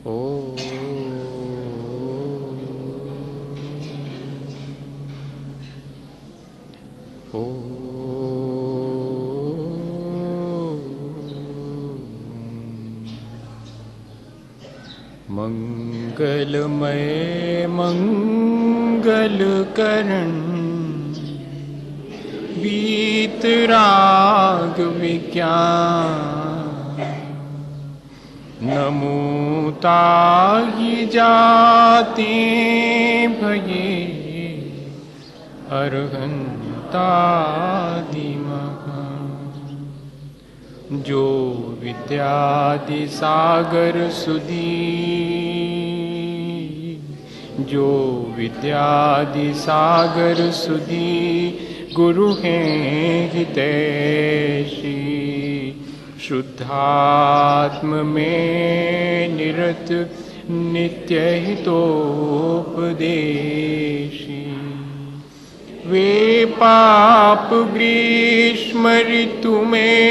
ओ ओ मंगलमय मंगलकरण वीतराग विज्ञान नमो ताहि जाते भये अर्हन्तादिमः जो विद्यादि सागर सुधी जो विद्यादि सागर सुधी गुरु हैं हितैषी शुद्धात्म में निरत नित्य हितोपदेशी वे पाप ग्रीष्म ऋतु में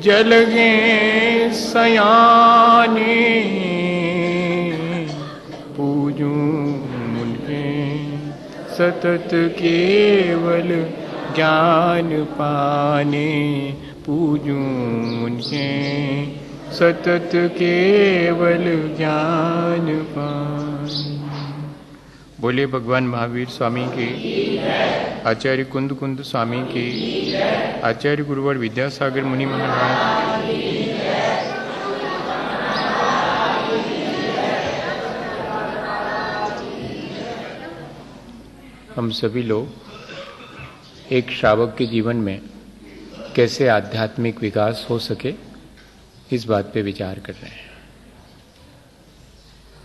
जलगे सयाने पूजूं उन्हें सतत केवल ज्ञान पाने पूजूं उन्हें सतत केवल ज्ञान पाने। बोले भगवान महावीर स्वामी की, आचार्य कुंद कुंद स्वामी की, आचार्य गुरुवर विद्यासागर मुनि महाराज। हम सभी लोग एक श्रावक के जीवन में कैसे आध्यात्मिक विकास हो सके इस बात पे विचार कर रहे हैं।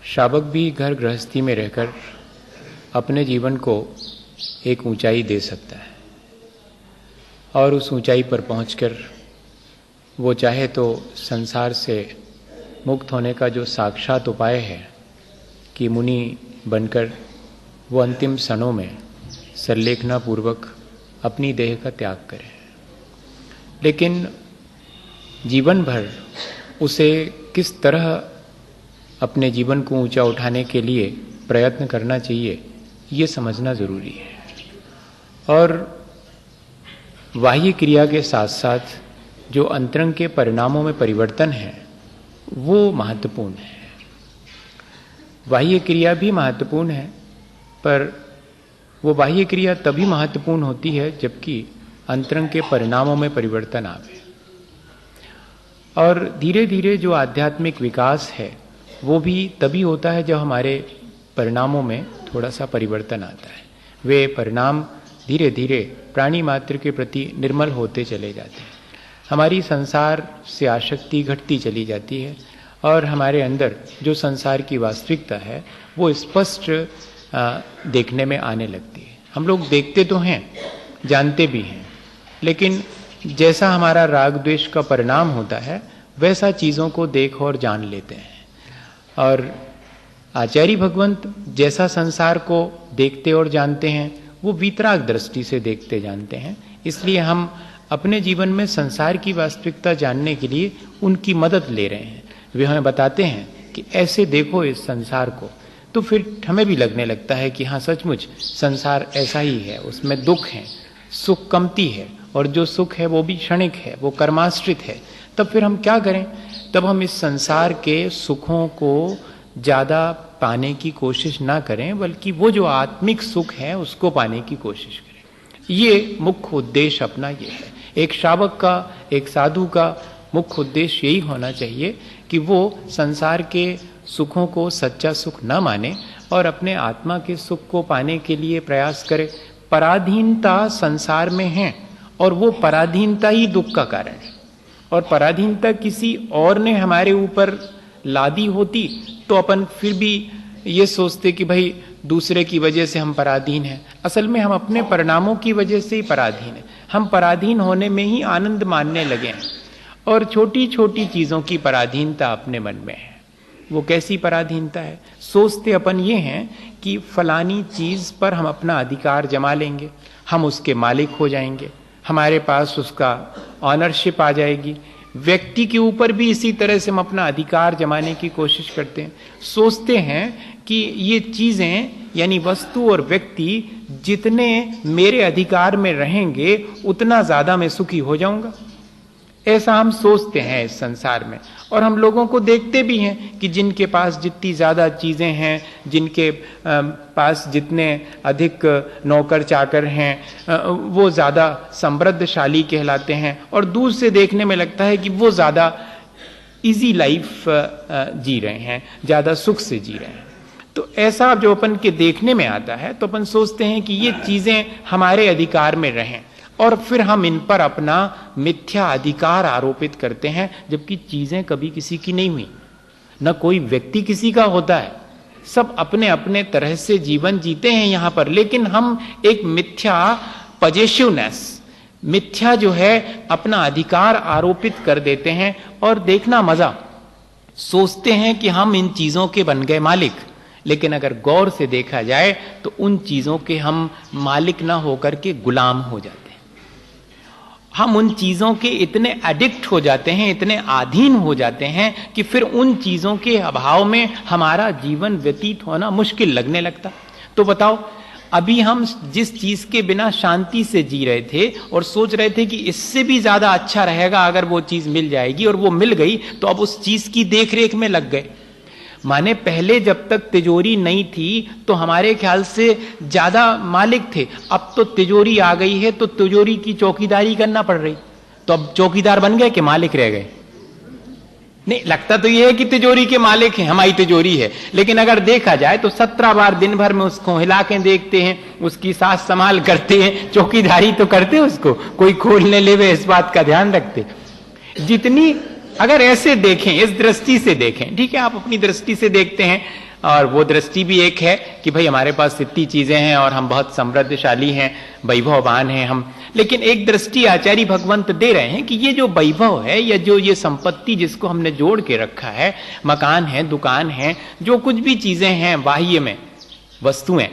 श्रावक भी घर गृहस्थी में रहकर अपने जीवन को एक ऊंचाई दे सकता है और उस ऊंचाई पर पहुंचकर वो चाहे तो संसार से मुक्त होने का जो साक्षात उपाय है कि मुनि बनकर वो अंतिम क्षणों में संलेखना पूर्वक अपनी देह का त्याग करे, लेकिन जीवन भर उसे किस तरह अपने जीवन को ऊंचा उठाने के लिए प्रयत्न करना चाहिए ये समझना जरूरी है। और बाह्य क्रिया के साथ साथ जो अंतरंग के परिणामों में परिवर्तन है वो महत्वपूर्ण है। बाह्य क्रिया भी महत्वपूर्ण है, पर वो बाह्य क्रिया तभी महत्वपूर्ण होती है जबकि अंतरंग के परिणामों में परिवर्तन आवे। और धीरे धीरे जो आध्यात्मिक विकास है वो भी तभी होता है जब हमारे परिणामों में थोड़ा सा परिवर्तन आता है। वे परिणाम धीरे धीरे प्राणी मात्र के प्रति निर्मल होते चले जाते हैं, हमारी संसार से आसक्ति घटती चली जाती है और हमारे अंदर जो संसार की वास्तविकता है वो स्पष्ट देखने में आने लगती है। हम लोग देखते तो हैं, जानते भी हैं, लेकिन जैसा हमारा राग द्वेष का परिणाम होता है वैसा चीज़ों को देख और जान लेते हैं। और आचार्य भगवंत जैसा संसार को देखते और जानते हैं वो वीतराग दृष्टि से देखते जानते हैं। इसलिए हम अपने जीवन में संसार की वास्तविकता जानने के लिए उनकी मदद ले रहे हैं। वे हमें बताते हैं कि ऐसे देखो इस संसार को, तो फिर हमें भी लगने लगता है कि हाँ सचमुच संसार ऐसा ही है, उसमें दुख है, सुख कमती है और जो सुख है वो भी क्षणिक है, वो कर्माश्रित है। तब फिर हम क्या करें? तब हम इस संसार के सुखों को ज़्यादा पाने की कोशिश ना करें, बल्कि वो जो आत्मिक सुख है उसको पाने की कोशिश करें। ये मुख्य उद्देश्य अपना ये है। एक श्रावक का, एक साधु का मुख्य उद्देश्य यही होना चाहिए कि वो संसार के सुखों को सच्चा सुख न माने और अपने आत्मा के सुख को पाने के लिए प्रयास करे। पराधीनता संसार में है और वो पराधीनता ही दुख का कारण है। और पराधीनता किसी और ने हमारे ऊपर लादी होती तो अपन फिर भी ये सोचते कि भाई दूसरे की वजह से हम पराधीन हैं। असल में हम अपने परिणामों की वजह से ही पराधीन हैं। हम पराधीन होने में ही आनंद मानने लगे हैं और छोटी छोटी चीजों की पराधीनता अपने मन में है। वो कैसी पराधीनता है? सोचते अपन ये हैं कि फलानी चीज पर हम अपना अधिकार जमा लेंगे, हम उसके मालिक हो जाएंगे, हमारे पास उसका ऑनरशिप आ जाएगी, व्यक्ति के ऊपर भी इसी तरह से हम अपना अधिकार जमाने की कोशिश करते हैं। सोचते हैं कि ये चीजें यानी वस्तु और व्यक्ति जितने मेरे अधिकार में रहेंगे उतना ज्यादा मैं सुखी हो जाऊंगा, ऐसा हम सोचते हैं इस संसार में। और हम लोगों को देखते भी हैं कि जिनके पास जितनी ज्यादा चीजें हैं, जिनके पास जितने अधिक नौकर चाकर हैं, वो ज्यादा समृद्धशाली कहलाते हैं, और दूर से देखने में लगता है कि वो ज्यादा इजी लाइफ जी रहे हैं, ज्यादा सुख से जी रहे हैं। तो ऐसा जो अपन के देखने में आता है तो अपन सोचते हैं कि ये चीजें हमारे अधिकार में रहें, और फिर हम इन पर अपना मिथ्या अधिकार आरोपित करते हैं, जबकि चीजें कभी किसी की नहीं हुई, न कोई व्यक्ति किसी का होता है, सब अपने अपने तरह से जीवन जीते हैं यहां पर। लेकिन हम एक मिथ्या पजेसिवनेस, मिथ्या जो है अपना अधिकार आरोपित कर देते हैं, और देखना मजा, सोचते हैं कि हम इन चीजों के बन गए मालिक, लेकिन अगर गौर से देखा जाए तो उन चीजों के हम मालिक ना होकर के गुलाम हो जाते हैं। हम उन चीजों के इतने एडिक्ट हो जाते हैं, इतने अधीन हो जाते हैं कि फिर उन चीजों के अभाव में हमारा जीवन व्यतीत होना मुश्किल लगने लगता। तो बताओ, अभी हम जिस चीज के बिना शांति से जी रहे थे और सोच रहे थे कि इससे भी ज्यादा अच्छा रहेगा अगर वो चीज मिल जाएगी, और वो मिल गई, तो अब उस चीज की देखरेख में लग गए। माने पहले जब तक तिजोरी नहीं थी तो हमारे ख्याल से ज्यादा मालिक थे, अब तो तिजोरी आ गई है तो तिजोरी की चौकीदारी करना पड़ रही, तो अब चौकीदार बन गए कि मालिक रह गए? नहीं, लगता तो ये है कि तिजोरी के मालिक हैं, हमारी तिजोरी है, लेकिन अगर देखा जाए तो 17 बार दिन भर में उसको हिला के देखते हैं, उसकी सास संभाल करते हैं, चौकीदारी तो करते हैं, उसको कोई खोलने ले इस बात का ध्यान रखते। जितनी अगर ऐसे देखें, इस दृष्टि से देखें, ठीक है, आप अपनी दृष्टि से देखते हैं, और वो दृष्टि भी एक है कि भाई हमारे पास इतनी चीजें हैं और हम बहुत समृद्धशाली हैं, वैभववान हैं हम। लेकिन एक दृष्टि आचार्य भगवंत दे रहे हैं कि ये जो वैभव है या जो ये संपत्ति जिसको हमने जोड़ के रखा है, मकान है, दुकान है, जो कुछ भी चीजें हैं बाह्य में वस्तुएं,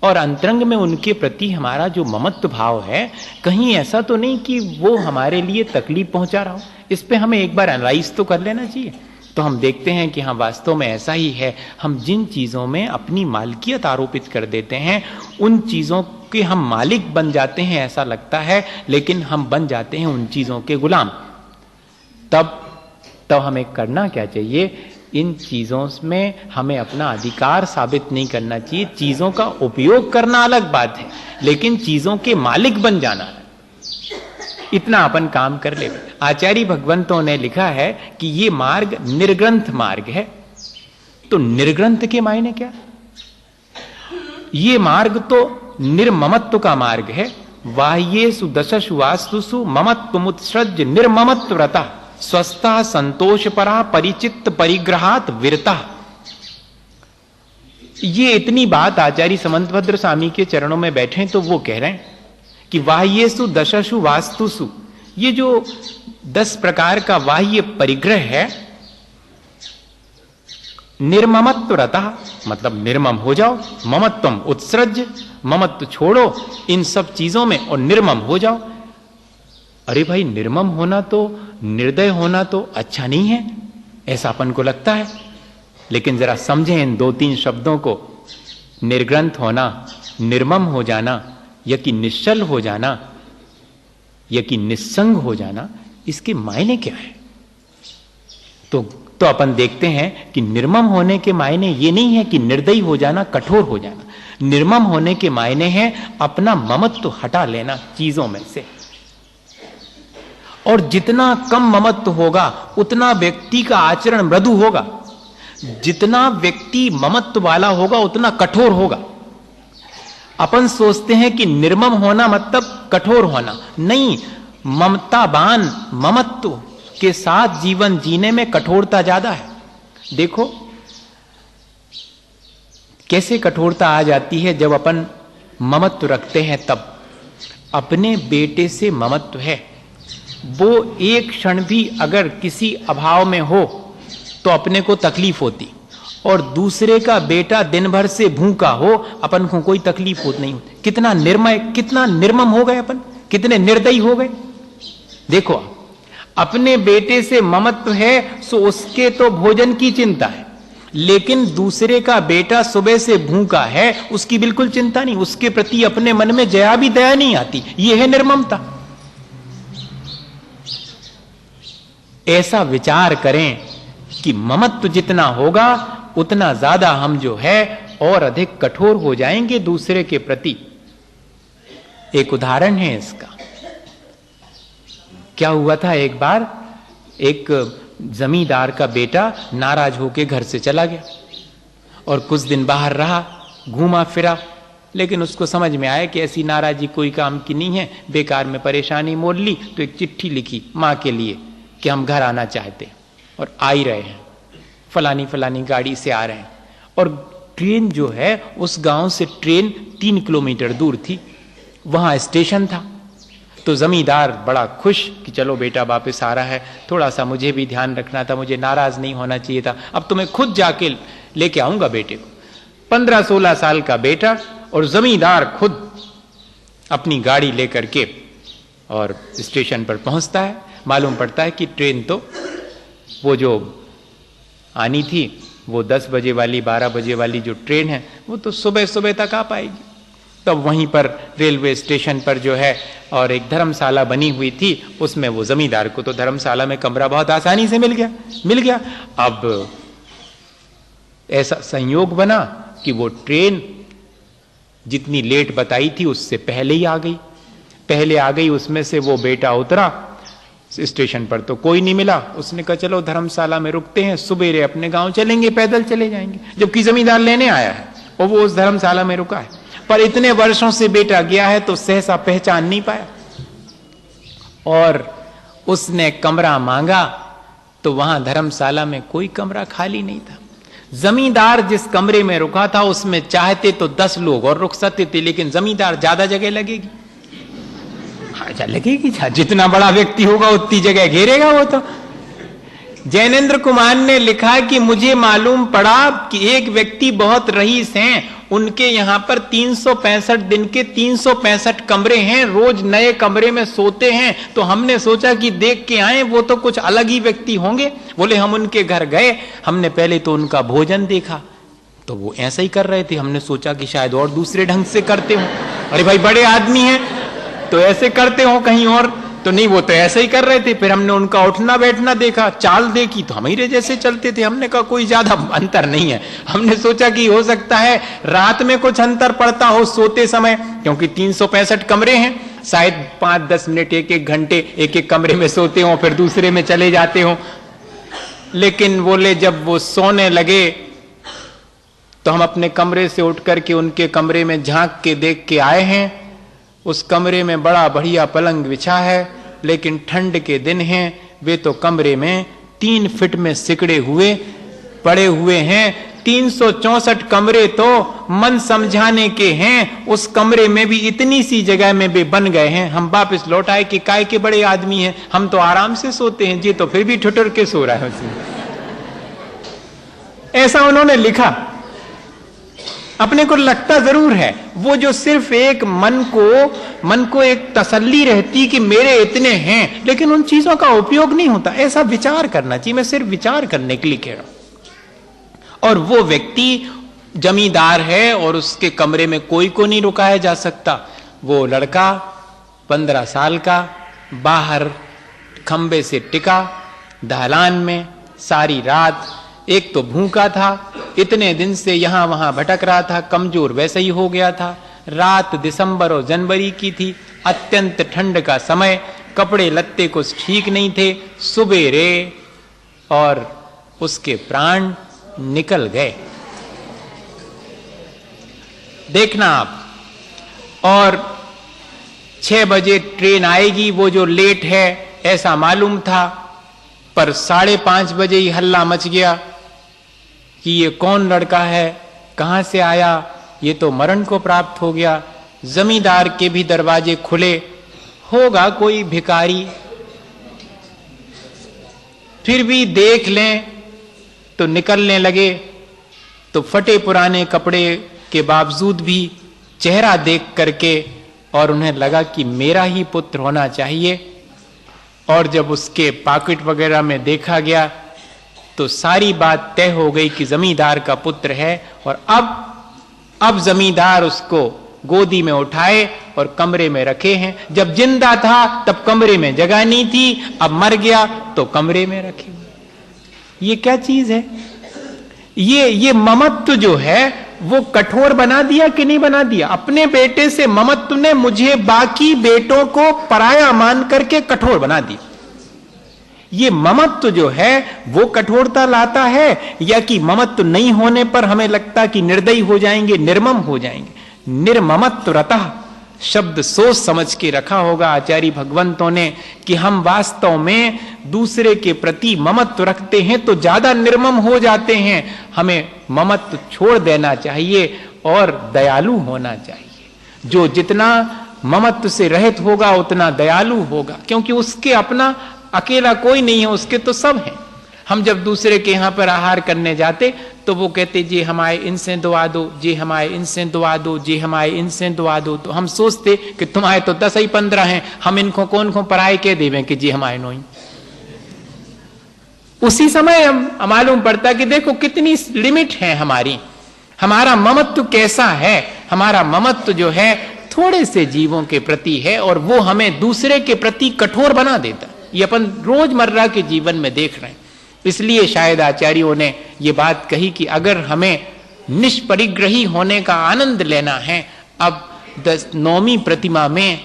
और अंतरंग में उनके प्रति हमारा जो ममत्व भाव है, कहीं ऐसा तो नहीं कि वो हमारे लिए तकलीफ पहुंचा रहा हो? इस पे हमें एक बार एनालाइज तो कर लेना चाहिए। तो हम देखते हैं कि हाँ, वास्तव में ऐसा ही है। हम जिन चीजों में अपनी मालिकियत आरोपित कर देते हैं, उन चीजों के हम मालिक बन जाते हैं ऐसा लगता है, लेकिन हम बन जाते हैं उन चीजों के गुलाम। तब हमें करना क्या चाहिए? इन चीजों में हमें अपना अधिकार साबित नहीं करना चाहिए। चीजों का उपयोग करना अलग बात है, लेकिन चीजों के मालिक बन जाना, इतना अपन काम कर ले। आचार्य भगवंतों ने लिखा है कि ये मार्ग निर्ग्रंथ मार्ग है। तो निर्ग्रंथ के मायने क्या? ये मार्ग तो निर्ममत्व का मार्ग है। वाह्येषु दशसु वास्तुषु ममत्वमुत्सृज्य निर्ममत्व व्रता स्वस्था संतोष परा परिचित्त परिग्रहात विरता। ये इतनी बात आचार्य समंतभद्र स्वामी के चरणों में बैठे तो वो कह रहे हैं कि बाह्येषु दशसु वास्तुषु, ये जो 10 प्रकार का बाह्य परिग्रह है, निर्ममत्व रता, मतलब निर्मम हो जाओ, ममत्वम उत्सृज्य, ममत्व छोड़ो इन सब चीजों में और निर्मम हो जाओ। अरे भाई, निर्मम होना तो, निर्दय होना तो अच्छा नहीं है, ऐसा अपन को लगता है। लेकिन जरा समझें इन 2-3 शब्दों को। निर्ग्रंथ होना, निर्मम हो जाना, या कि निश्चल हो जाना, या कि निस्संग हो जाना, इसके मायने क्या है? तो अपन देखते हैं कि निर्मम होने के मायने ये नहीं है कि निर्दयी हो जाना, कठोर हो जाना। निर्मम होने के मायने हैं अपना ममत्व हटा लेना चीजों में से। और जितना कम ममत्व होगा उतना व्यक्ति का आचरण मृदु होगा, जितना व्यक्ति ममत्व वाला होगा उतना कठोर होगा। अपन सोचते हैं कि निर्मम होना मतलब कठोर होना, नहीं, ममतावान, ममत्व के साथ जीवन जीने में कठोरता ज्यादा है। देखो कैसे कठोरता आ जाती है जब अपन ममत्व रखते हैं। तब अपने बेटे से ममत्व है, वो एक क्षण भी अगर किसी अभाव में हो तो अपने को तकलीफ होती, और दूसरे का बेटा दिन भर से भूखा हो अपन को कोई तकलीफ होती नहीं होती। कितना निर्मय, कितना निर्मम हो गए अपन, कितने निर्दयी हो गए। देखो अपने बेटे से ममत्व है सो उसके तो भोजन की चिंता है, लेकिन दूसरे का बेटा सुबह से भूखा है उसकी बिल्कुल चिंता नहीं, उसके प्रति अपने मन में जया भी दया नहीं आती। यह है निर्ममता। ऐसा विचार करें कि ममत्व जितना होगा उतना ज्यादा हम जो है और अधिक कठोर हो जाएंगे दूसरे के प्रति। एक उदाहरण है इसका। क्या हुआ था, एक बार एक जमींदार का बेटा नाराज होकर घर से चला गया और कुछ दिन बाहर रहा, घूमा फिरा, लेकिन उसको समझ में आया कि ऐसी नाराजी कोई काम की नहीं है, बेकार में परेशानी मोल ली। तो एक चिट्ठी लिखी मां के लिए कि हम घर आना चाहते और आ ही रहे हैं, फलानी फलानी गाड़ी से आ रहे हैं। और ट्रेन जो है उस गांव से ट्रेन 3 किलोमीटर दूर थी, वहां स्टेशन था। तो जमींदार बड़ा खुश कि चलो बेटा वापस आ रहा है, थोड़ा सा मुझे भी ध्यान रखना था, मुझे नाराज नहीं होना चाहिए था, अब तो मैं खुद जाके लेके आऊंगा बेटे को। 15-16 साल का बेटा और जमींदार खुद अपनी गाड़ी लेकर के और स्टेशन पर पहुंचता है। मालूम पड़ता है कि ट्रेन तो वो जो आनी थी वो 10 बजे वाली, 12 बजे वाली जो ट्रेन है वो तो सुबह सुबह तक आ पाएगी। तब वहीं पर रेलवे स्टेशन पर जो है और एक धर्मशाला बनी हुई थी, उसमें वो जमींदार को तो धर्मशाला में कमरा बहुत आसानी से मिल गया। अब ऐसा संयोग बना कि वो ट्रेन जितनी लेट बताई थी उससे पहले ही आ गई। उसमें से वो बेटा उतरा, स्टेशन पर तो कोई नहीं मिला। उसने कहा चलो धर्मशाला में रुकते हैं, सुबेरे अपने गांव चलेंगे, पैदल चले जाएंगे। जबकि जमींदार लेने आया है और वो उस धर्मशाला में रुका है, पर इतने वर्षों से बेटा गया है तो सहसा पहचान नहीं पाया। और उसने कमरा मांगा तो वहां धर्मशाला में कोई कमरा खाली नहीं था। जमींदार जिस कमरे में रुका था उसमें चाहते तो 10 लोग और रुक सकते थे, लेकिन जमींदार ज्यादा जगह लगेगी। अच्छा लगेगी, जितना बड़ा व्यक्ति होगा उतनी जगह घेरेगा वो तो। जैनेन्द्र कुमार ने लिखा कि मुझे मालूम पड़ा कि एक व्यक्ति बहुत रईस हैं, उनके यहां पर 365 दिन के 365 कमरे हैं, रोज नए कमरे में सोते हैं। तो हमने सोचा कि देख के आए, वो तो कुछ अलग ही व्यक्ति होंगे। बोले हम उनके घर गए, हमने पहले तो उनका भोजन देखा तो वो ऐसा ही कर रहे थे, हमने सोचा कि शायद और दूसरे ढंग से करते हो। अरे भाई बड़े आदमी हैं तो ऐसे करते हो, कहीं और तो नहीं, वो तो ऐसे ही कर रहे थे। फिर हमने उनका उठना बैठना देखा, चाल देखी तो हमारे जैसे चलते थे। हमने कहा कोई ज्यादा अंतर नहीं है। हमने सोचा कि हो सकता है रात में कुछ अंतर पड़ता हो सोते समय, क्योंकि 365 कमरे हैं, शायद 5-10 मिनट, 1-1 घंटे एक कमरे में सोते हो, फिर दूसरे में चले जाते हो। लेकिन बोले जब वो सोने लगे तो हम अपने कमरे से उठ करके उनके कमरे में झांक के देख के आए हैं। उस कमरे में बड़ा बढ़िया पलंग बिछा है, लेकिन ठंड के दिन हैं, वे तो कमरे में 3 फीट में सिकड़े हुए पड़े हुए हैं। 364 कमरे तो मन समझाने के हैं, उस कमरे में भी इतनी सी जगह में भी बन गए हैं। हम वापस लौट आए कि काय के बड़े आदमी हैं, हम तो आराम से सोते हैं जी, तो फिर भी ठुठुर के सो रहा है उसमें। ऐसा उन्होंने लिखा। अपने को लगता जरूर है वो जो सिर्फ एक मन को एक तसल्ली रहती कि मेरे इतने हैं, लेकिन उन चीजों का उपयोग नहीं होता। ऐसा विचार करना चाहिए, मैं सिर्फ विचार करने के लिए कह रहा हूं। और वो व्यक्ति जमींदार है और उसके कमरे में कोई को नहीं रुकाया जा सकता। वो लड़का 15 साल का बाहर खंबे से टिका दालान में सारी रात। एक तो भूखा था, इतने दिन से यहां वहां भटक रहा था, कमजोर वैसे ही हो गया था। रात दिसंबर और जनवरी की थी, अत्यंत ठंड का समय, कपड़े लत्ते कुछ ठीक नहीं थे। सुबेरे और उसके प्राण निकल गए। देखना आप। और 6 बजे ट्रेन आएगी, वो जो लेट है ऐसा मालूम था, पर 5:30 बजे ही हल्ला मच गया कि ये कौन लड़का है, कहां से आया, ये तो मरण को प्राप्त हो गया। जमींदार के भी दरवाजे खुले, होगा कोई भिखारी, फिर भी देख लें तो निकलने लगे। तो फटे पुराने कपड़े के बावजूद भी चेहरा देख करके और उन्हें लगा कि मेरा ही पुत्र होना चाहिए, और जब उसके पॉकेट वगैरह में देखा गया तो सारी बात तय हो गई कि जमींदार का पुत्र है। और अब जमींदार उसको गोदी में उठाए और कमरे में रखे हैं। जब जिंदा था तब कमरे में जगह नहीं थी, अब मर गया तो कमरे में रखे हुए। ये क्या चीज है? ये ममत्व जो है वो कठोर बना दिया कि नहीं बना दिया? अपने बेटे से ममत्व ने मुझे बाकी बेटों को पराया मान करके कठोर बना दिया। ये ममत्व जो है वो कठोरता लाता है, या कि ममत्व नहीं होने पर हमें लगता कि निर्दयी हो जाएंगे, निर्मम हो जाएंगे? निर्ममत्व रतः शब्द सोच समझ के रखा होगा आचार्य भगवंतों ने कि हम वास्तव में दूसरे के प्रति ममत्व रखते हैं तो ज्यादा निर्मम हो जाते हैं। हमें ममत्व छोड़ देना चाहिए और दयालु होना चाहिए। जो जितना ममत्व से रहित होगा उतना दयालु होगा, क्योंकि उसके अपना अकेला कोई नहीं है, उसके तो सब हैं। हम जब दूसरे के यहां पर आहार करने जाते तो वो कहते जी हमारे इनसे दुआ दो, जी हमारे इनसे दुआ दो, जी हमारे इनसे दुआ दो। तो हम सोचते कि तुम्हारे तो 10 ही 15 हैं, हम इनको कौन को पराए कह देवे कि जी हमारे नोई। उसी समय हम मालूम पड़ता कि देखो कितनी लिमिट है हमारी, हमारा ममत्व कैसा है। हमारा ममत्व जो है थोड़े से जीवों के प्रति है और वो हमें दूसरे के प्रति कठोर बना देता। ये अपन रोजमर्रा के जीवन में देख रहे हैं। इसलिए शायद आचार्यों ने ये बात कही कि अगर हमें निष्परिग्रही होने का आनंद लेना है, अब 9वीं प्रतिमा में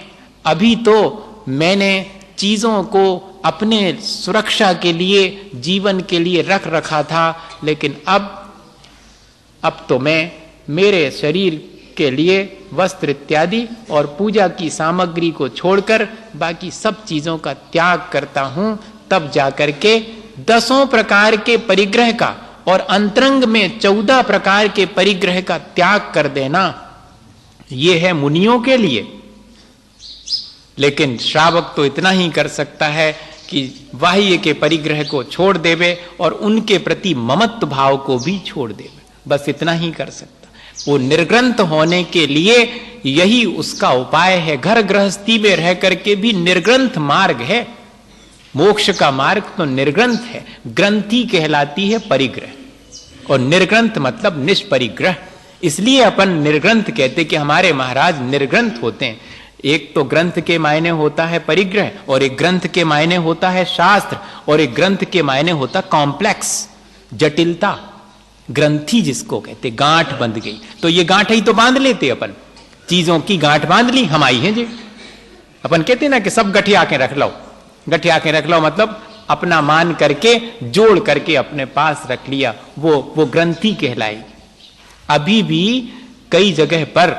अभी तो मैंने चीजों को अपने सुरक्षा के लिए, जीवन के लिए रख रखा था, लेकिन अब तो मैं मेरे शरीर के लिए वस्त्र इत्यादि और पूजा की सामग्री को छोड़कर बाकी सब चीजों का त्याग करता हूं। तब जाकर के 10 प्रकार के परिग्रह का और अंतरंग में 14 प्रकार के परिग्रह का त्याग कर देना, यह है मुनियों के लिए। लेकिन श्रावक तो इतना ही कर सकता है कि बाह्य के परिग्रह को छोड़ देवे और उनके प्रति ममत्व भाव को भी छोड़ देवे, बस इतना ही कर सकता। वो निर्ग्रंथ होने के लिए यही उसका उपाय है। घर गृहस्थी में रह करके भी निर्ग्रंथ मार्ग है। मोक्ष का मार्ग तो निर्ग्रंथ है। ग्रंथि कहलाती है परिग्रह, और निर्ग्रंथ मतलब निष्परिग्रह। इसलिए अपन निर्ग्रंथ कहते कि हमारे महाराज निर्ग्रंथ होते हैं। एक तो ग्रंथ के मायने होता है परिग्रह, और एक ग्रंथ के मायने होता है शास्त्र, और एक ग्रंथ के मायने होता कॉम्प्लेक्स, जटिलता। ग्रंथि जिसको कहते, गांठ बंध गई तो ये गांठ ही तो बांध लेते अपन, चीजों की गांठ बांध ली हम आई है जी। अपन कहते ना कि सब गठिया के रख लो, गठिया के रख लो मतलब अपना मान करके जोड़ करके अपने पास रख लिया, वो ग्रंथि कहलाएगी। अभी भी कई जगह पर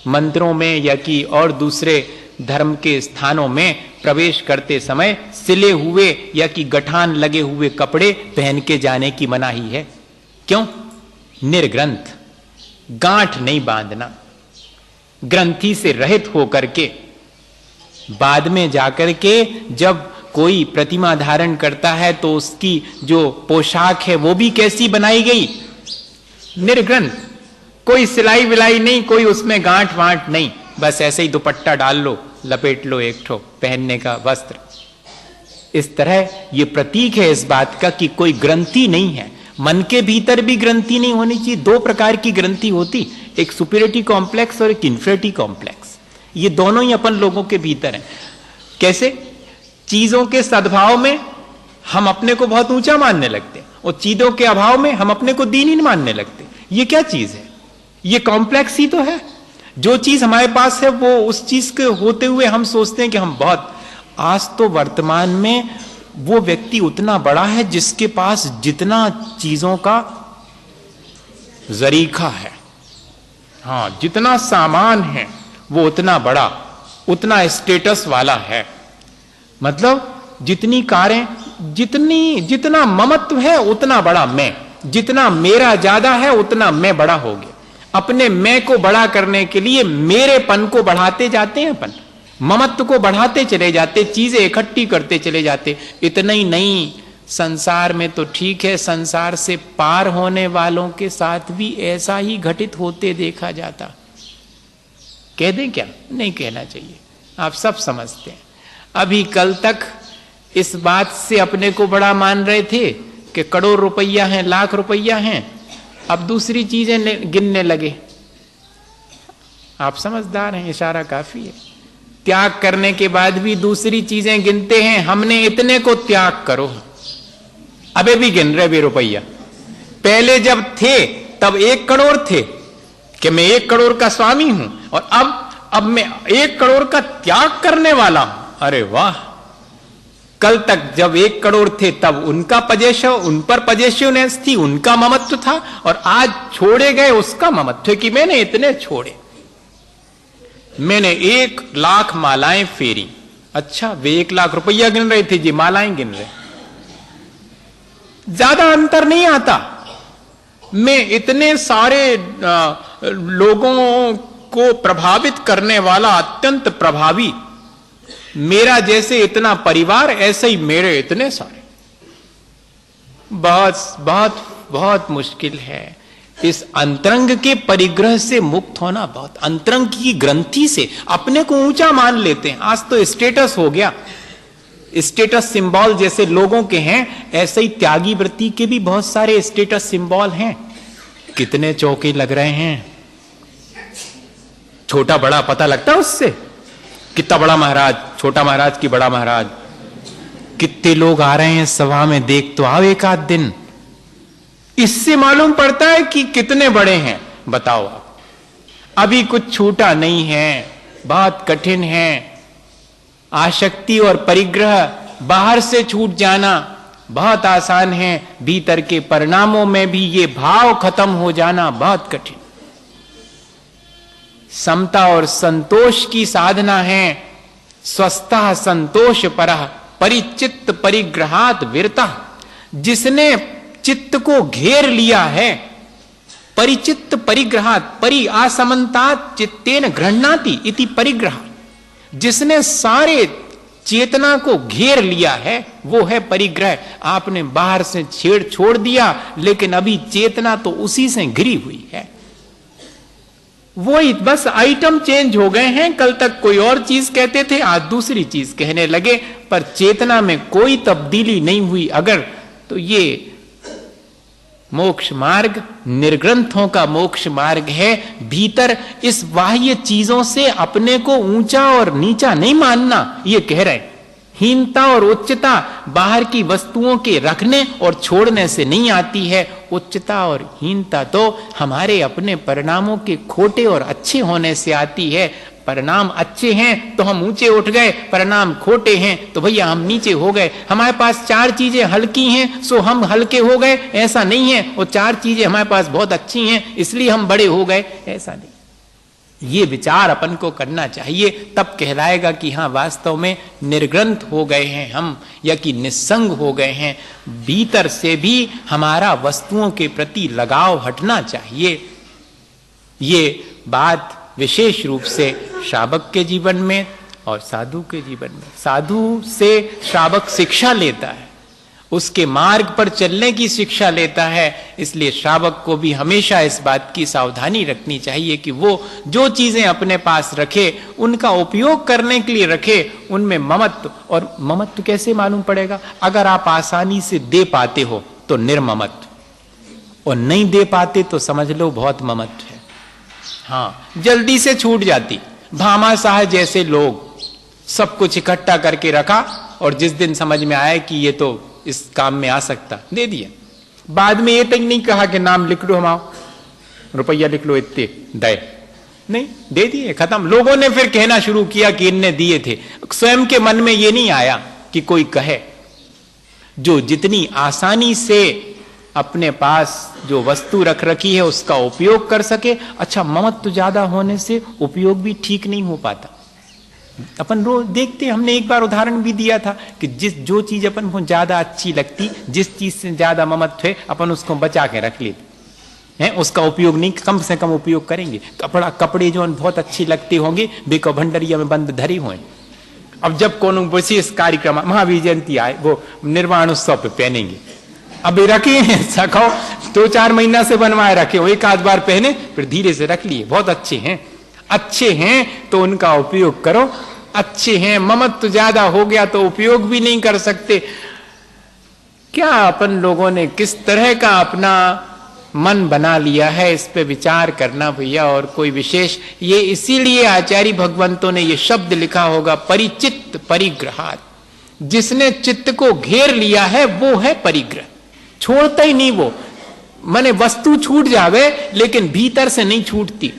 मंदिरों में या कि और दूसरे धर्म के स्थानों में प्रवेश करते समय सिले हुए या कि गठान लगे हुए कपड़े पहन के जाने की मनाही है। क्यों? निर्ग्रंथ, गांठ नहीं बांधना, ग्रंथि से रहित होकर के। बाद में जाकर के जब कोई प्रतिमा धारण करता है तो उसकी जो पोशाक है वो भी कैसी बनाई गई? निर्ग्रंथ, कोई सिलाई विलाई नहीं, कोई उसमें गांठ वांठ नहीं, बस ऐसे ही दुपट्टा डाल लो, लपेट लो एक ठो पहनने का वस्त्र। इस तरह ये प्रतीक है इस बात का कि कोई ग्रंथि नहीं है। मन के भीतर भी ग्रंथि नहीं होनी चाहिए। 2 प्रकार की ग्रंथि होती, एक सुपीरियरिटी कॉम्प्लेक्स और एक इंफीरियरिटी कॉम्प्लेक्स। ये दोनों ही अपन लोगों के भीतर हैं। कैसे? चीजों के सद्भाव में हम अपने को बहुत ऊंचा मानने लगते हैं और चीजों के अभाव में हम अपने को दीनहीन मानने लगते। ये क्या चीज है? ये कॉम्प्लेक्स ही तो है। जो चीज हमारे पास है वो उस चीज के होते हुए हम सोचते हैं कि हम बहुत, आज तो वर्तमान में वो व्यक्ति उतना बड़ा है जिसके पास जितना चीजों का जरीखा है, हाँ, जितना सामान है वो उतना बड़ा, उतना स्टेटस वाला है। मतलब जितनी कारें, जितना ममत्व है उतना बड़ा मैं, जितना मेरा ज्यादा है उतना मैं बड़ा हो गया। अपने मैं को बड़ा करने के लिए मेरेपन को बढ़ाते जाते हैं अपन, ममत्व को बढ़ाते चले जाते, चीजें इकट्ठी करते चले जाते। इतना ही नहीं, संसार में तो ठीक है, संसार से पार होने वालों के साथ भी ऐसा ही घटित होते देखा जाता। कह दें क्या? नहीं कहना चाहिए, आप सब समझते हैं। अभी कल तक इस बात से अपने को बड़ा मान रहे थे कि करोड़ रुपया है, लाख रुपया है, अब दूसरी चीजें गिनने लगे। आप समझदार हैं, इशारा काफी है। त्याग करने के बाद भी दूसरी चीजें गिनते हैं, हमने इतने को त्याग करो, अबे भी गिन रहे भी रुपया। पहले जब थे तब 1 करोड़ थे कि मैं 1 करोड़ का स्वामी हूं, और अब मैं 1 करोड़ का त्याग करने वाला हूं। अरे वाह, कल तक जब 1 करोड़ थे तब उनका पजेशन, उन पर पजेशनेस थी, उनका ममत्व था, और आज छोड़े गए उसका ममत्व कि मैंने इतने छोड़े, मैंने 1 लाख मालाएं फेरी। अच्छा, वे 1 लाख रुपया गिन रहे थे जी, मालाएं गिन रहे, ज्यादा अंतर नहीं आता। मैं इतने सारे लोगों को प्रभावित करने वाला अत्यंत प्रभावी, मेरा जैसे इतना परिवार, ऐसे ही मेरे इतने सारे। बहुत बहुत बहुत मुश्किल है इस अंतरंग के परिग्रह से मुक्त होना। बहुत अंतरंग की ग्रंथि से अपने को ऊंचा मान लेते हैं। आज तो स्टेटस हो गया, स्टेटस सिंबल जैसे लोगों के हैं, ऐसे ही त्यागी वृत्ति के भी बहुत सारे स्टेटस सिंबल हैं। कितने चौके लग रहे हैं, छोटा बड़ा पता लगता है उससे, कितना बड़ा महाराज, छोटा महाराज की बड़ा महाराज, कितने लोग आ रहे हैं सभा में, देख तो आओ एक आध दिन, इससे मालूम पड़ता है कि कितने बड़े हैं। बताओ आप, अभी कुछ छूटा नहीं है, बहुत कठिन है। आसक्ति और परिग्रह, बाहर से छूट जाना बहुत आसान है, भीतर के परिणामों में भी ये भाव खत्म हो जाना बहुत कठिन। समता और संतोष की साधना है। स्वस्था संतोष परः परिचित्त परिग्रहात विरता। जिसने चित्त को घेर लिया है, परिचित्त परिग्रहात, परि आसमंतात चित्तेन गृह्णाति इति परिग्रह, जिसने सारे चेतना को घेर लिया है वो है परिग्रह। आपने बाहर से छोड़ दिया, लेकिन अभी चेतना तो उसी से घिरी हुई है। वो बस आइटम चेंज हो गए हैं, कल तक कोई और चीज कहते थे, आज दूसरी चीज कहने लगे, पर चेतना में कोई तब्दीली नहीं हुई अगर, तो ये मोक्ष मार्ग निर्ग्रंथों का मोक्ष मार्ग है। भीतर इस बाह्य चीजों से अपने को ऊंचा और नीचा नहीं मानना, ये कह रहे हैं। हीनता और उच्चता बाहर की वस्तुओं के रखने और छोड़ने से नहीं आती है। उच्चता और हीनता तो हमारे अपने परिणामों के खोटे और अच्छे होने से आती है। परिणाम अच्छे हैं तो हम ऊंचे उठ गए, परिणाम खोटे हैं तो भैया हम नीचे हो गए। हमारे पास 4 चीजें हल्की हैं सो हम हल्के हो गए, ऐसा नहीं है। और 4 चीजें हमारे पास बहुत अच्छी हैं इसलिए हम बड़े हो गए, ऐसा नहीं। ये विचार अपन को करना चाहिए, तब कहलाएगा कि हाँ वास्तव में निर्ग्रंथ हो गए हैं हम, या कि निस्संग हो गए हैं। भीतर से भी हमारा वस्तुओं के प्रति लगाव हटना चाहिए। ये बात विशेष रूप से श्रावक के जीवन में और साधु के जीवन में। साधु से श्रावक शिक्षा लेता है, उसके मार्ग पर चलने की शिक्षा लेता है। इसलिए श्रावक को भी हमेशा इस बात की सावधानी रखनी चाहिए कि वो जो चीजें अपने पास रखे उनका उपयोग करने के लिए रखे, उनमें ममत्व। और ममत्व कैसे मालूम पड़ेगा? अगर आप आसानी से दे पाते हो तो निर्ममत्व, और नहीं दे पाते तो समझ लो बहुत ममत्व है। हाँ, जल्दी से छूट जाती। भामाशाह जैसे लोग सब कुछ इकट्ठा करके रखा और जिस दिन समझ में आया कि ये तो इस काम में आ सकता, दे दिया। बाद में ये तक नहीं कहा कि नाम लिख लो, हम रुपया लिख लो, इतने दे, नहीं, दे दिए, खत्म। लोगों ने फिर कहना शुरू किया कि इनने दिए थे। स्वयं के मन में ये नहीं आया कि कोई कहे। जो जितनी आसानी से अपने पास जो वस्तु रख रखी है उसका उपयोग कर सके। अच्छा, ममत्व ज्यादा होने से उपयोग भी ठीक नहीं हो पाता। अपन रोज देखते, हमने एक बार उदाहरण भी दिया था कि जो चीज अपन को ज्यादा अच्छी लगती, जिस चीज से ज्यादा ममत्व है, अपन उसको बचा के रख लेते हैं, उसका उपयोग नहीं, कम से कम उपयोग करेंगे। कपड़े जो बहुत अच्छे लगते होंगे बेको भंडरिया में बंद धरी हुए, अब जब कोनो विशेष कार्यक्रम, महावीर जयंती आए, वो निर्वाण उत्सव पे पहनेंगे। अभी रखे हैं, सखाओ 2-4 महीना से बनवाए रखे हो, एक आध बार पहने फिर धीरे से रख लिए, बहुत अच्छे हैं। अच्छे हैं तो उनका उपयोग करो, अच्छे हैं, ममत्व ज्यादा हो गया तो उपयोग भी नहीं कर सकते। क्या अपन लोगों ने किस तरह का अपना मन बना लिया है, इस पे विचार करना भैया। और कोई विशेष, ये इसीलिए आचार्य भगवंतों ने ये शब्द लिखा होगा, परिचित्त परिग्रहात्। जिसने चित्त को घेर लिया है वो है परिग्रह, छोड़ता ही नहीं वो। माने वस्तु छूट जावे लेकिन भीतर से नहीं छूटती,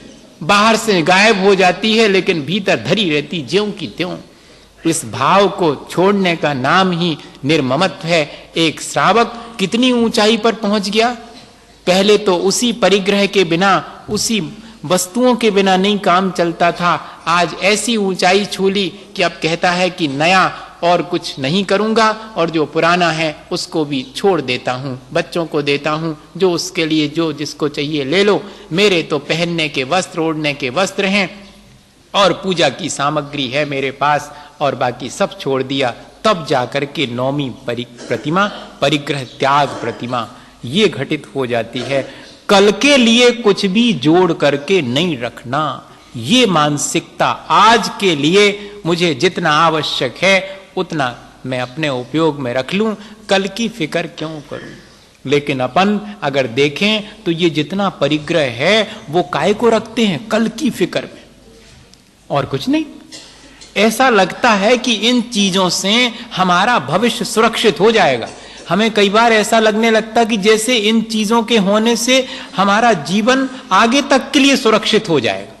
बाहर से गायब हो जाती है लेकिन भीतर धरी रहती ज्यों की त्यों। इस भाव को छोड़ने का नाम ही निर्ममत्व है। एक श्रावक कितनी ऊंचाई पर पहुंच गया। पहले तो उसी परिग्रह के बिना, उसी वस्तुओं के बिना नहीं काम चलता था। आज ऐसी ऊंचाई छू ली कि अब कहता है कि नया और कुछ नहीं करूंगा, और जो पुराना है उसको भी छोड़ देता हूं, बच्चों को देता हूं, जो उसके लिए जो जिसको चाहिए ले लो। मेरे तो पहनने के वस्त्र, ओढ़ने के वस्त्र हैं और पूजा की सामग्री है मेरे पास, और बाकी सब छोड़ दिया। तब जाकर के नौवीं प्रतिमा, परिग्रह त्याग प्रतिमा, ये घटित हो जाती है। कल के लिए कुछ भी जोड़ करके नहीं रखना, ये मानसिकता। आज के लिए मुझे जितना आवश्यक है उतना मैं अपने उपयोग में रख लूं, कल की फिक्र क्यों करूं। लेकिन अपन अगर देखें तो ये जितना परिग्रह है वो काय को रखते हैं, कल की फिक्र में, और कुछ नहीं। ऐसा लगता है कि इन चीजों से हमारा भविष्य सुरक्षित हो जाएगा। हमें कई बार ऐसा लगने लगता कि जैसे इन चीजों के होने से हमारा जीवन आगे तक के लिए सुरक्षित हो जाएगा,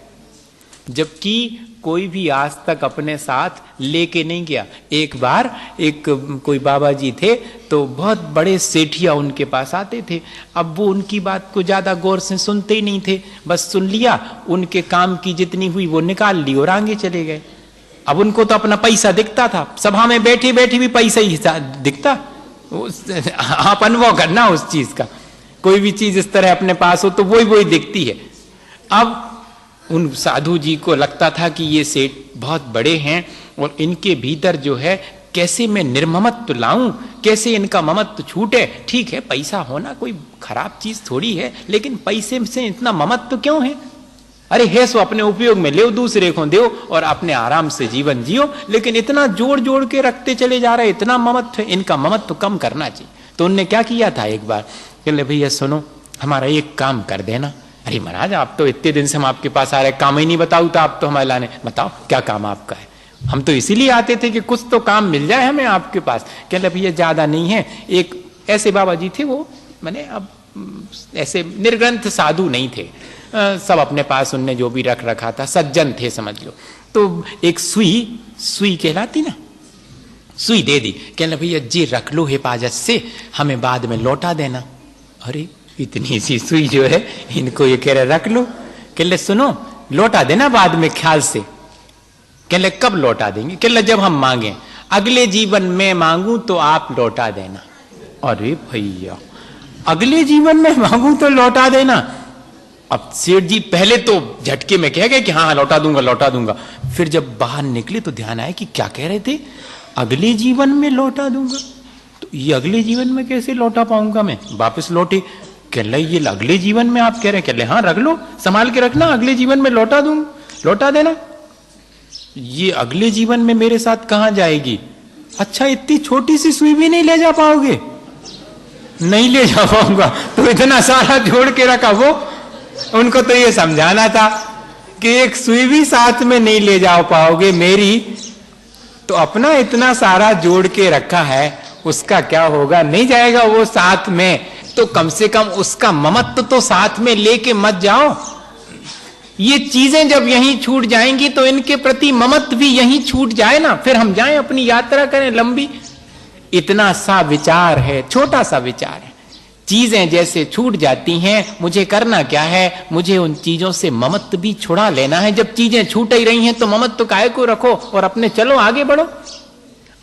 जबकि कोई भी आज तक अपने साथ लेके नहीं गया। एक बार कोई बाबा जी थे, तो बहुत बड़े सेठिया उनके पास आते थे। अब वो उनकी बात को ज्यादा गौर से सुनते ही नहीं थे, बस सुन लिया, उनके काम की जितनी हुई वो निकाल ली और आगे चले गए। अब उनको तो अपना पैसा दिखता था, सभा में बैठी बैठी भी पैसा ही दिखता। आप अनुभव करना उस चीज का, कोई भी चीज इस तरह अपने पास हो तो वही दिखती है। अब उन साधु जी को लगता था कि ये सेठ बहुत बड़े हैं और इनके भीतर जो है कैसे मैं निर्ममत्व लाऊं, कैसे इनका ममत्व छूटे। ठीक है, पैसा होना कोई खराब चीज थोड़ी है, लेकिन पैसे से इतना ममत्व क्यों है। अरे है सो अपने उपयोग में ले, दूसरे को दो और अपने आराम से जीवन जियो, लेकिन इतना जोड़ जोड़ के रखते चले जा रहे, इतना ममत्व है, इनका ममत्व कम करना चाहिए। तो उनने क्या किया था, एक बार कहले भैया सुनो, हमारा एक काम कर देना। अरे महाराज, आप तो इतने दिन से हम आपके पास आ रहे, काम ही नहीं बताऊ तो आप तो हमारे लाने, बताओ क्या काम आपका है। हम तो इसीलिए आते थे कि कुछ तो काम मिल जाए हमें आपके पास। कहले भैया ज्यादा नहीं है, एक ऐसे बाबा जी थे, वो मैंने अब ऐसे निर्ग्रंथ साधु नहीं थे, सब अपने पास उनने जो भी रख रखा था, सज्जन थे समझ लो। तो एक सुई कहलाती ना, सुई दे दी। कहले भैया जी रख लो हिफाजत से, हमें बाद में लौटा देना। अरे इतनी सी सुई जो है, इनको ये कह रहे रख लो। कहले सुनो, लौटा देना बाद में ख्याल से। कहले कब लौटा देंगे। कहले जब हम मांगे, अगले जीवन में मांगू तो आप लौटा देना। अरे भैया, अगले जीवन में मांगू तो लौटा देना। अब सेठ जी पहले तो झटके में कह गए कि हाँ लौटा दूंगा लौटा दूंगा। फिर जब बाहर निकले तो ध्यान आया कि क्या कह रहे थे, अगले जीवन में लौटा दूंगा। तो ये अगले जीवन में कैसे लौटा पाऊंगा मैं। वापस लौटे। कह ले ये अगले जीवन में आप कह रहे हैं। कह ले हाँ रख लो, संभाल के रखना, अगले जीवन में लौटा दूंगा, लौटा देना। ये अगले जीवन में मेरे साथ कहां जाएगी। अच्छा, इतनी छोटी सी सुई भी नहीं ले जा पाओगे। नहीं ले जा पाऊंगा। तो इतना सारा जोड़ के रखा। वो उनको तो ये समझाना था कि एक सुई भी साथ में नहीं ले जा पाओगे मेरी, तो अपना इतना सारा जोड़ के रखा है उसका क्या होगा, नहीं जाएगा वो साथ में। तो कम से कम उसका ममत्व तो साथ में लेके मत जाओ। ये चीजें जब यहीं छूट जाएंगी तो इनके प्रति ममत्व भी यहीं छूट जाए ना, फिर हम जाएं अपनी यात्रा करें लंबी। इतना सा विचार है, छोटा सा विचार है। चीजें जैसे छूट जाती हैं, मुझे करना क्या है, मुझे उन चीजों से ममत्व भी छुड़ा लेना है। जब चीजें छूट ही रही हैं तो ममत्व काहे को रखो और अपने चलो आगे बढ़ो।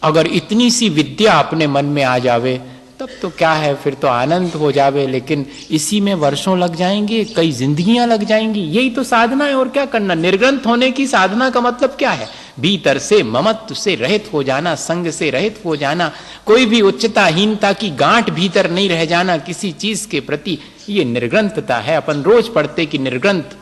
अगर इतनी सी विद्या अपने मन में आ जावे तब तो क्या है, फिर तो आनंद हो जावे। लेकिन इसी में वर्षों लग जाएंगे, कई जिंदगियां लग जाएंगी। यही तो साधना है, और क्या करना। निर्ग्रंथ होने की साधना का मतलब क्या है, भीतर से ममत्व से रहित हो जाना, संग से रहित हो जाना, कोई भी उच्चताहीनता की गांठ भीतर नहीं रह जाना किसी चीज के प्रति। ये निर्ग्रंथता है। अपन रोज पढ़ते कि निर्ग्रंथ,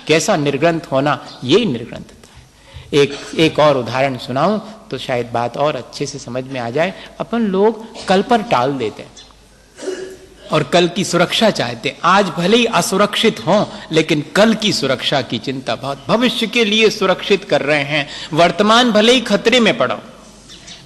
कैसा निर्ग्रंथ होना, यही निर्ग्रंथता है। एक और उदाहरण सुनाऊं तो शायद बात और अच्छे से समझ में आ जाए। अपन लोग कल पर टाल देते हैं और कल की सुरक्षा चाहते हैं। आज भले ही असुरक्षित हों लेकिन कल की सुरक्षा की चिंता बहुत, भविष्य के लिए सुरक्षित कर रहे हैं। वर्तमान भले ही खतरे में पड़ो,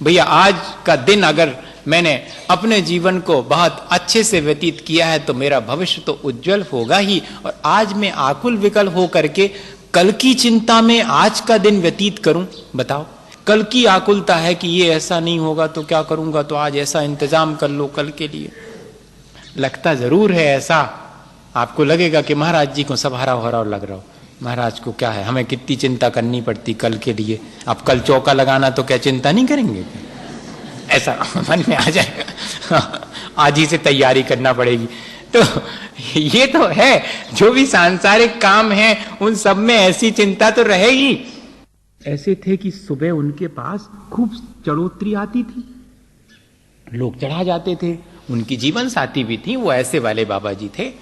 भैया आज का दिन अगर मैंने अपने जीवन को बहुत अच्छे से व्यतीत किया है तो मेरा भविष्य तो उज्जवल होगा ही। और आज मैं आकुल विकल हो करके कल की चिंता में आज का दिन व्यतीत करूं, बताओ। कल की आकुलता है कि ये ऐसा नहीं होगा तो क्या करूंगा, तो आज ऐसा इंतजाम कर लो कल के लिए। लगता जरूर है ऐसा, आपको लगेगा कि महाराज जी को सब हरा भरा लग रहा हो, महाराज को क्या है, हमें कितनी चिंता करनी पड़ती कल के लिए। अब कल चौका लगाना तो क्या चिंता नहीं करेंगे, ऐसा मन में आ जाएगा, आज ही से तैयारी करना पड़ेगी। तो ये तो है, जो भी सांसारिक काम है उन सब में ऐसी चिंता तो रहेगी। ऐसे थे कि सुबह उनके पास खूब चढ़ोतरी आती थी, लोग चढ़ा जाते थे, उनकी जीवन साथी भी थी, वो ऐसे वाले बाबा जी थे।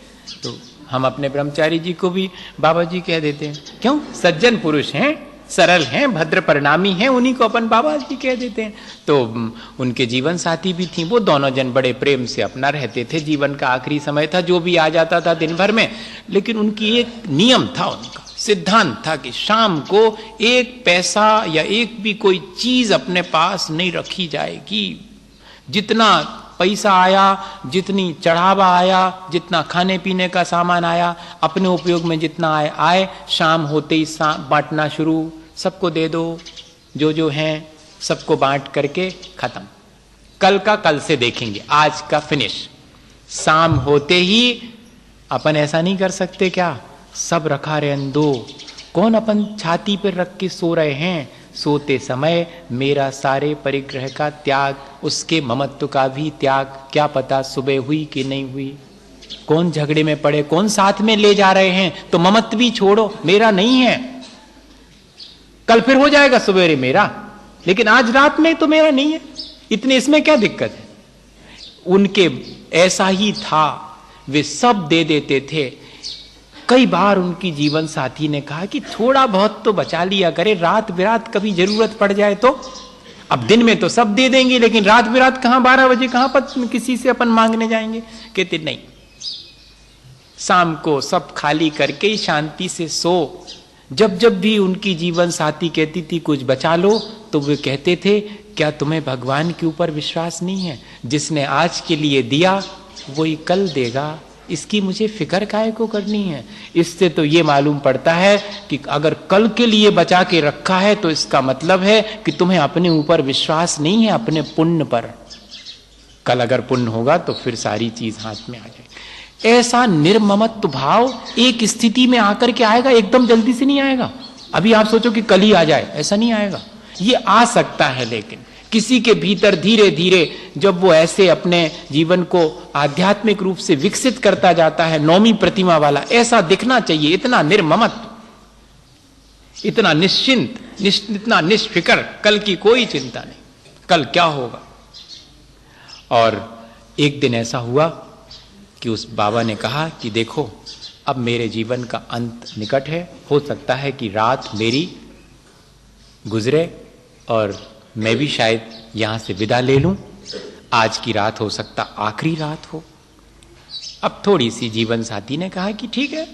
तो हम अपने ब्रह्मचारी जी को भी बाबा जी कह देते हैं, क्यों, सज्जन पुरुष हैं, सरल हैं, भद्र परिणामी हैं, उन्हीं को अपन बाबा जी कह देते हैं। तो उनके जीवन साथी भी थी, वो दोनों जन बड़े प्रेम से अपना रहते थे। जीवन का आखिरी समय था, जो भी आ जाता था दिन भर में, लेकिन उनकी एक नियम था, उनका सिद्धांत था कि शाम को एक पैसा या एक भी कोई चीज अपने पास नहीं रखी जाएगी। जितना पैसा आया, जितनी चढ़ावा आया, जितना खाने पीने का सामान आया, अपने उपयोग में जितना आए शाम होते ही बांटना शुरू, सबको दे दो, जो जो हैं सबको बांट करके खत्म। कल का कल से देखेंगे, आज का फिनिश। शाम होते ही अपन ऐसा नहीं कर सकते क्या, सब रखा रहने दो, कौन अपन छाती पर रख के सो रहे हैं, सोते समय मेरा सारे परिग्रह का त्याग, उसके ममत्व का भी त्याग, क्या पता सुबह हुई कि नहीं हुई, कौन झगड़े में पड़े, कौन साथ में ले जा रहे हैं, तो ममत्व भी छोड़ो, मेरा नहीं है, कल फिर हो जाएगा सवेरे मेरा, लेकिन आज रात में तो मेरा नहीं है, इतने इसमें क्या दिक्कत है। उनके ऐसा ही था, वे सब दे देते थे। कई बार उनकी जीवन साथी ने कहा कि थोड़ा बहुत तो बचा लिया करे, रात बिरात कभी जरूरत पड़ जाए तो। अब दिन में तो सब दे देंगे, लेकिन रात बिरात कहां, 12 बजे कहां पर किसी से अपन मांगने जाएंगे। कहते नहीं, शाम को सब खाली करके ही शांति से सो। जब जब भी उनकी जीवन साथी कहती थी कुछ बचा लो, तो वे कहते थे, क्या तुम्हें भगवान के ऊपर विश्वास नहीं है, जिसने आज के लिए दिया वही कल देगा, इसकी मुझे फिक्र काहे को करनी है। इससे तो ये मालूम पड़ता है कि अगर कल के लिए बचा के रखा है तो इसका मतलब है कि तुम्हें अपने ऊपर विश्वास नहीं है, अपने पुण्य पर। कल अगर पुण्य होगा तो फिर सारी चीज हाथ में आ जाएगी। ऐसा निर्ममत्व भाव एक स्थिति में आकर के आएगा, एकदम जल्दी से नहीं आएगा। अभी आप सोचो कि कल ही आ जाए, ऐसा नहीं आएगा। ये आ सकता है, लेकिन किसी के भीतर धीरे धीरे जब वो ऐसे अपने जीवन को आध्यात्मिक रूप से विकसित करता जाता है, नौमी प्रतिमा वाला ऐसा दिखना चाहिए, इतना निर्ममत्व, इतना निश्चिंत, इतना निष्फिकर, कल की कोई चिंता नहीं, कल क्या होगा। और एक दिन ऐसा हुआ कि उस बाबा ने कहा कि देखो, अब मेरे जीवन का अंत निकट है, हो सकता है कि रात मेरी गुजरे और मैं भी शायद यहां से विदा ले लूं। आज की रात हो सकता आखिरी रात हो। अब थोड़ी सी जीवन साथी ने कहा कि ठीक है,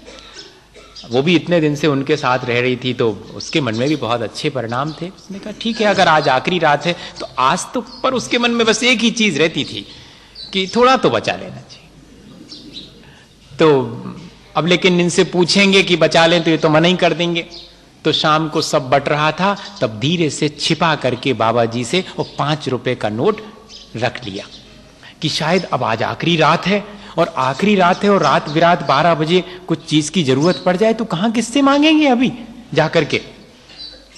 वो भी इतने दिन से उनके साथ रह रही थी तो उसके मन में भी बहुत अच्छे परिणाम थे। उसने कहा ठीक है, अगर आज आखिरी रात है तो आज तो, पर उसके मन में बस एक ही चीज रहती थी कि थोड़ा तो बचा लेना चाहिए। तो अब लेकिन इनसे पूछेंगे कि बचा लें तो ये तो मना ही कर देंगे। तो शाम को सब बट रहा था, तब धीरे से छिपा करके बाबा जी से वो 5 रुपए का नोट रख लिया कि शायद अब आज आखिरी रात है, और आखिरी रात है और रात बिरात 12 बजे कुछ चीज की जरूरत पड़ जाए तो कहां किससे मांगेंगे अभी जाकर के।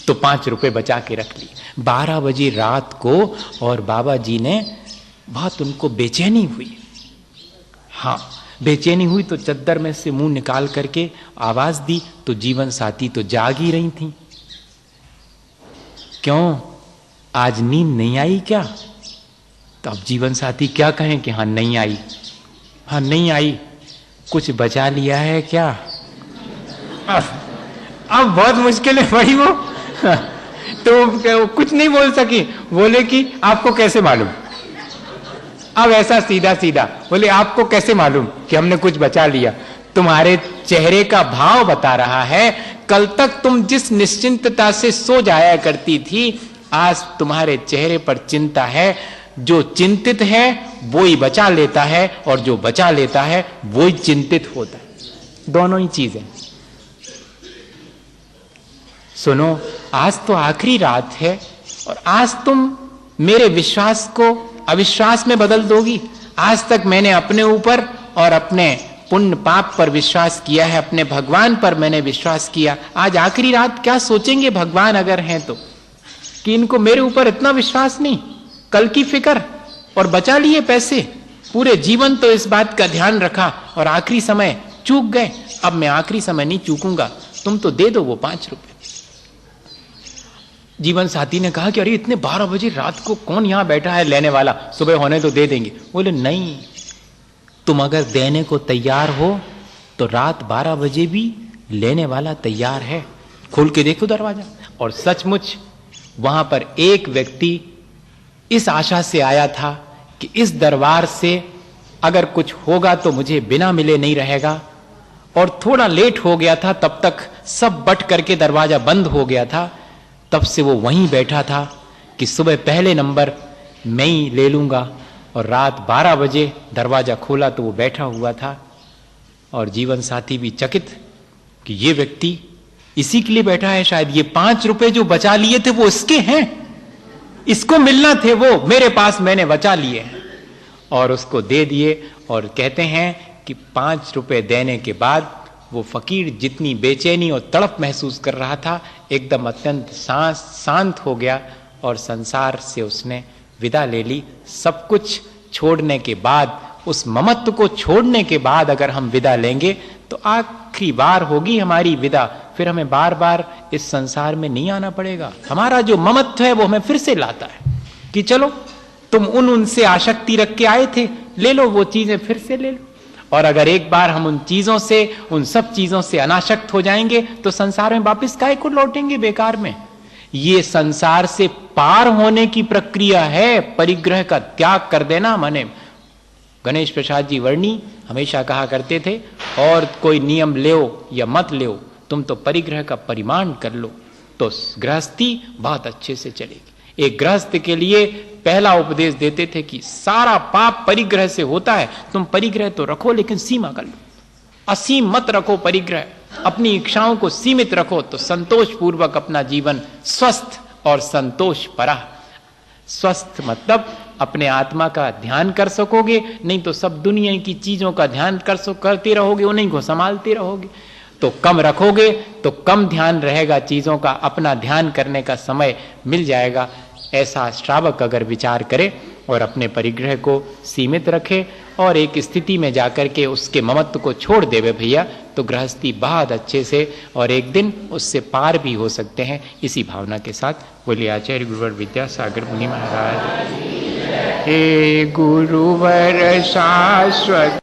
तो 5 रुपए बचा के रख ली। 12 बजे रात को, और बाबा जी ने बहुत, उनको बेचैनी हुई। हाँ, बेचैनी हुई तो चद्दर में से मुंह निकाल करके आवाज दी तो जीवन साथी तो जाग ही रही थी। क्यों, आज नींद नहीं आई क्या? तो अब जीवन साथी क्या कहें कि हाँ नहीं आई, हाँ नहीं आई, कुछ बचा लिया है क्या? अब बहुत मुश्किल है बड़ी वो। तो कुछ नहीं बोल सकी, बोले कि आपको कैसे मालूम। अब ऐसा सीधा सीधा बोले आपको कैसे मालूम कि हमने कुछ बचा लिया। तुम्हारे चेहरे का भाव बता रहा है, कल तक तुम जिस निश्चिंतता से सो जाया करती थी, आज तुम्हारे चेहरे पर चिंता है। जो चिंतित है वो ही बचा लेता है, और जो बचा लेता है वो ही चिंतित होता है। दोनों ही चीजें। सुनो, आज तो आखिरी रात है, और आज तुम मेरे विश्वास को अविश्वास में बदल दोगी। आज तक मैंने अपने ऊपर और अपने पुण्य पाप पर विश्वास किया है, अपने भगवान पर मैंने विश्वास किया। आज आखिरी रात क्या सोचेंगे भगवान अगर हैं तो, कि इनको मेरे ऊपर इतना विश्वास नहीं, कल की फिक्र, और बचा लिए पैसे। पूरे जीवन तो इस बात का ध्यान रखा, और आखिरी समय चूक गए। अब मैं आखिरी समय नहीं चूकूंगा, तुम तो दे दो वो 5 रुपए। जीवन साथी ने कहा कि अरे इतने 12 बजे रात को कौन यहां बैठा है लेने वाला, सुबह होने तो दे देंगे। बोले नहीं, तुम अगर देने को तैयार हो तो रात 12 बजे भी लेने वाला तैयार है, खोल के देखो दरवाजा। और सचमुच वहां पर एक व्यक्ति इस आशा से आया था कि इस दरबार से अगर कुछ होगा तो मुझे बिना मिले नहीं रहेगा, और थोड़ा लेट हो गया था, तब तक सब बट करके दरवाजा बंद हो गया था। तब से वो वहीं बैठा था कि सुबह पहले नंबर मैं ही ले लूंगा, और रात 12 बजे दरवाजा खोला तो वो बैठा हुआ था। और जीवन साथी भी चकित कि ये व्यक्ति इसी के लिए बैठा है, शायद ये 5 रुपए जो बचा लिए थे वो इसके हैं, इसको मिलना थे, वो मेरे पास मैंने बचा लिए हैं। और उसको दे दिए। और कहते हैं कि 5 रुपए देने के बाद वो फकीर जितनी बेचैनी और तड़प महसूस कर रहा था, एकदम अत्यंत शांत हो गया, और संसार से उसने विदा ले ली। सब कुछ छोड़ने के बाद, उस ममत्व को छोड़ने के बाद अगर हम विदा लेंगे तो आखिरी बार होगी हमारी विदा। फिर हमें बार बार इस संसार में नहीं आना पड़ेगा। हमारा जो ममत्व है वो हमें फिर से लाता है कि चलो तुम उनसे आसक्ति रख के आए थे, ले लो वो चीजें, फिर से ले लो। और अगर एक बार हम उन चीजों से, उन सब चीजों से अनासक्त हो जाएंगे तो संसार में वापस काहे को लौटेंगे बेकार में। ये संसार से पार होने की प्रक्रिया है, परिग्रह का त्याग कर देना। माने गणेश प्रसाद जी वर्णी हमेशा कहा करते थे, और कोई नियम ले या मत ले, तुम तो परिग्रह का परिमाण कर लो तो गृहस्थी बहुत अच्छे से चलेगी। एक गृहस्थ के लिए पहला उपदेश देते थे कि सारा पाप परिग्रह से होता है, तुम परिग्रह तो रखो लेकिन सीमा कर लो, असीम मत रखो परिग्रह, अपनी इच्छाओं को सीमित रखो तो संतोष पूर्वक अपना जीवन स्वस्थ और संतोष परा। स्वस्थ मतलब अपने आत्मा का ध्यान कर सकोगे, नहीं तो सब दुनिया की चीजों का ध्यान करते रहोगे, उन्हीं को संभालते रहोगे। तो कम रखोगे तो कम ध्यान रहेगा चीजों का, अपना ध्यान करने का समय मिल जाएगा। ऐसा श्रावक अगर विचार करे और अपने परिग्रह को सीमित रखे और एक स्थिति में जाकर के उसके ममत्व को छोड़ देवे भैया, तो गृहस्थी बहुत अच्छे से और एक दिन उससे पार भी हो सकते हैं। इसी भावना के साथ बोलिए आचार्य गुरुवर विद्यासागर मुनि महाराज। हे गुरुवर शाश्वत